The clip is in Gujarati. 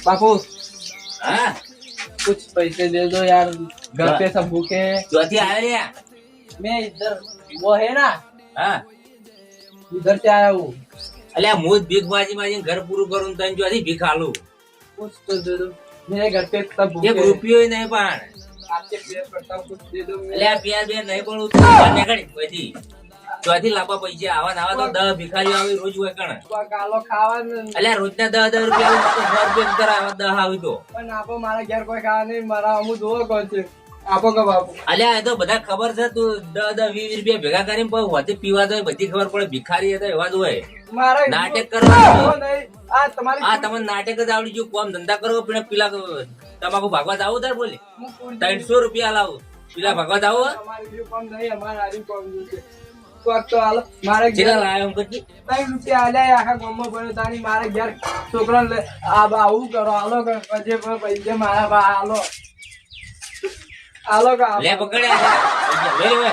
बापू हाँ कुछ पैसे दे दो यार, घर पे सब भूखे हैं। चौथी आया रे। मैं इधर वो है ना, हाँ उधर से आया हूँ। अल्યા હું જ ભીખ માજી માજીને ઘર પૂરું કરું તને ચોથી ભીખ આલું कुछ तो दे दो, मेरे घर पे सब भूखे એક हैं। રૂપિયો નહીં પણ आपके पैर पड़ता हूँ, कुछ दे दो। અલ્યા પ્યાર બેર નહીં પણ તું બહાર નીકળી પછી ચોથી લાંબા પૈસા આવા ને આવા તો 10 ભિખારીઓ આવી રોજ હોય કણ કાલો ખાવા ને અલ્યા રોજના 10 રૂપિયા આવું તો 100 રૂપિયા અંદર આવે 10 આવી તો પણ આપો, મારા ઘેર કોઈ ખાવા નહીં, મારા અમુ જોવો કોણ છે, આપો કે બાપુ। અલ્યા એ તો બધા ખબર છે તું 10 20 રૂપિયા ભેગા કરીને પણ હોતે પીવા દો બધી ખબર પડે ભિખારી તો એવા જ હોય મારા નાટક કરવા આવો નહીં, આ તમારી આ તમને નાટક જ આવડી ગયું કોમ ધંધા કરો પણ પેલા તમાકુ ભાગવા જાવ તાર બોલે 300 રૂપિયા લાવો પેલા ભાગવા જાવ અમારી બીજું કામ નહીં, અમારા આજુ કામ છે। કોક તો હાલો, મારે કેટલા લાવ્યો એમ કરતી 3 રૂપિયા આલ્યા આખા ગામમાં પડ્યો તારી, મારે ઘેર છોકરાને આવું કરો, હાલો કે પછી પૈસા મારા બા હાલો હાલો કે લે પકડ્યા લે લે